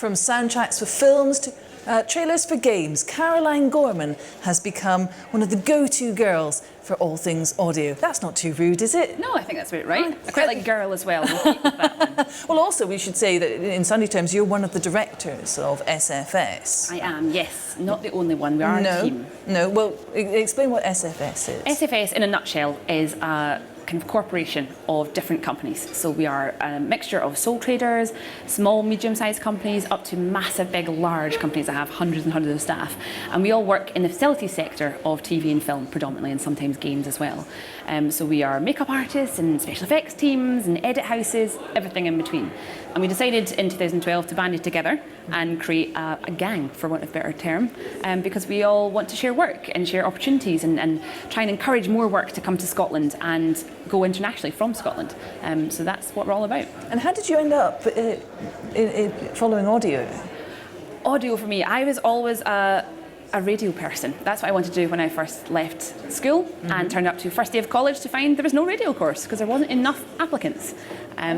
From soundtracks for films to trailers for games, Caroline Gorman has become one of the go-to girls for all things audio. That's not too rude, is it? No, I think that's about right. I quite like girl as well. We'll keep with that one. Well, also we should say that in Sunday terms, you're one of the directors of SFS. I am, yes. Not the only one. We are a team. No. Well, explain what SFS is. SFS, in a nutshell, is a kind of corporation of different companies. So we are a mixture of sole traders, small, medium-sized companies, up to massive, big, large companies that have hundreds and hundreds of staff. And we all work in the facilities sector of TV and film predominantly, and sometimes games as well. So we are makeup artists and special effects teams and edit houses, everything in between. And we decided in 2012 to band it together and create a gang, for want of a better term, because we all want to share work and share opportunities and try and encourage more work to come to Scotland and go internationally from Scotland. So that's what we're all about. And how did you end up following audio? Audio for me, I was always a radio person. That's what I wanted to do when I first left school and turned up to first day of college to find there was no radio course because there wasn't enough applicants.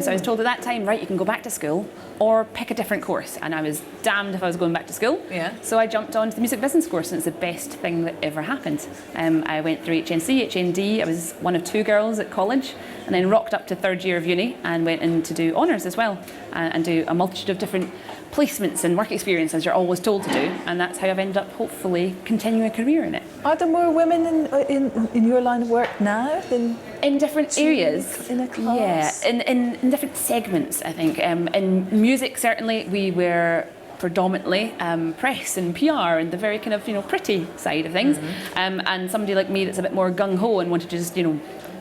So I was told at that time, right, you can go back to school or pick a different course. And I was damned if I was going back to school. Yeah. So I jumped on to the music business course, and it's the best thing that ever happened. I went through HNC, HND. I was one of two girls at college, and then rocked up to third year of uni and went in to do honours as well and do a multitude of different placements and work experience, as you're always told to do, and that's how I've ended up hopefully continuing a career in it. Are there more women in your line of work now than in different areas? In a class? Yeah, in different segments, I think. In music, certainly, we were predominantly press and PR and the very kind of pretty side of things, and somebody like me that's a bit more gung-ho and wanted to just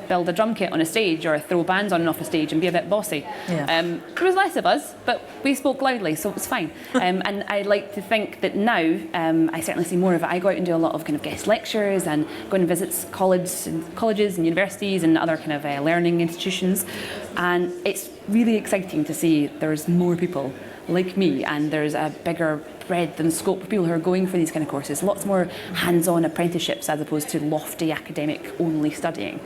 build a drum kit on a stage or throw bands on and off a stage and be a bit bossy. Yeah. There was less of us, but we spoke loudly, so it was fine. And I like to think that now, I certainly see more of it. I go out and do a lot of kind of guest lectures and go and visit colleges and universities and other kind of learning institutions. And it's really exciting to see there's more people like me, and there's a bigger breadth and scope of people who are going for these kind of courses. Lots more hands-on apprenticeships as opposed to lofty academic only studying.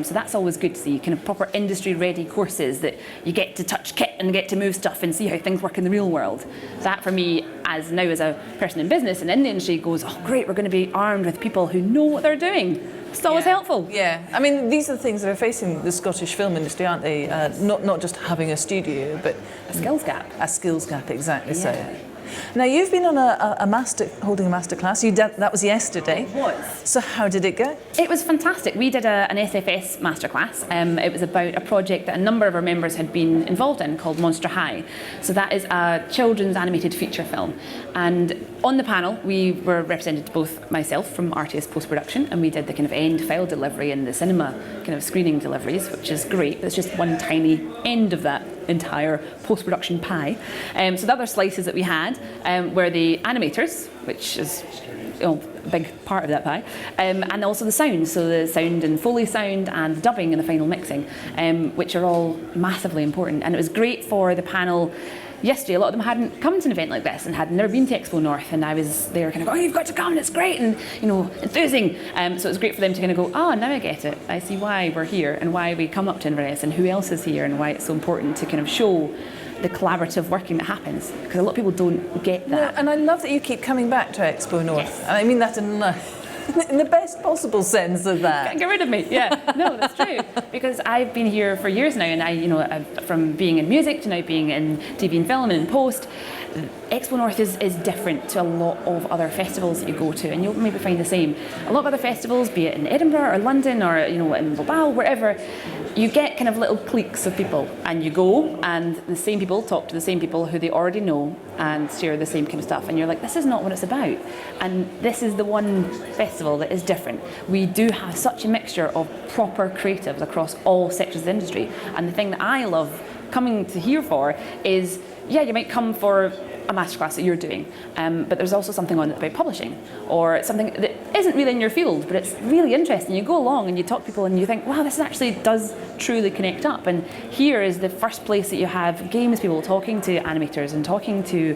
So that's always good to see, kind of proper industry-ready courses that you get to touch kit and get to move stuff and see how things work in the real world. That for me, as a person in business and in the industry, goes, oh great, we're going to be armed with people who know what they're doing. It's always helpful. Yeah, I mean, these are the things that are facing the Scottish film industry, aren't they? Not just having a studio, but a skills gap. A skills gap, exactly. So. Now you've been on holding a masterclass. That was yesterday. It was. So how did it go? It was fantastic. We did an SFS masterclass. It was about a project that a number of our members had been involved in called Monster High. So that is a children's animated feature film. And on the panel, we were represented, both myself from Arteus post-production, and we did the kind of end file delivery and the cinema kind of screening deliveries, which is great. It's just one tiny end of that entire post-production pie. So the other slices that we had were the animators, which is a big part of that pie, and also the sound, so the sound and Foley sound and the dubbing and the final mixing, which are all massively important. And it was great for the panel yesterday. A lot of them hadn't come to an event like this and had never been to XpoNorth, and I was there kind of, oh, you've got to come, it's great, and enthusing. So it was great for them to kind of go, oh, now I get it. I see why we're here and why we come up to Inverness and who else is here and why it's so important to kind of show the collaborative working that happens, because a lot of people don't get that. No, and I love that you keep coming back to XpoNorth. Yes. And I mean that in the best possible sense of that. Can't get rid of me. Yeah, no, that's true. Because I've been here for years now, and I've, from being in music to now being in TV and film and in post, XpoNorth is different to a lot of other festivals that you go to, and you'll maybe find the same. A lot of other festivals, be it in Edinburgh or London or in Bilbao, wherever, you get kind of little cliques of people, and you go and the same people talk to the same people who they already know and share the same kind of stuff, and you're like, this is not what it's about. And this is the one festival that is different. We do have such a mixture of proper creatives across all sectors of the industry, and the thing that I love coming to here for is, yeah, you might come for a masterclass that you're doing, but there's also something on about publishing or something that isn't really in your field, but it's really interesting. You go along and you talk to people and you think, wow, this actually does truly connect up. And here is the first place that you have games people talking to animators and talking to,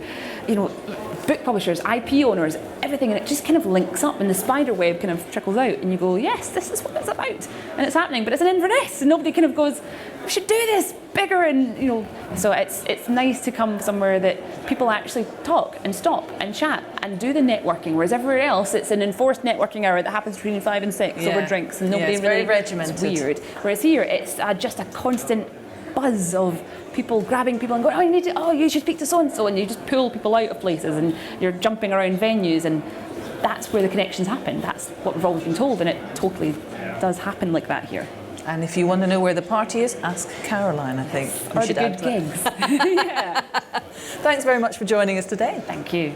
book publishers, IP owners, everything, and it just kind of links up and the spider web kind of trickles out and you go, yes, this is what it's about. And it's happening, but it's in Inverness and nobody kind of goes, we should do this bigger, and so it's nice to come somewhere that people actually talk and stop and chat and do the networking, whereas everywhere else it's an enforced networking hour that happens between 5 and 6 over drinks and nobody it's really, very regimented. it's weird. Whereas here it's just a constant buzz of people grabbing people and going, you should speak to so and so, and you just pull people out of places and you're jumping around venues, and that's where the connections happen. That's what we've always been told, and it totally does happen like that here. And if you want to know where the party is, ask Caroline, I think. Or the good gigs. Yeah. Thanks very much for joining us today. Thank you.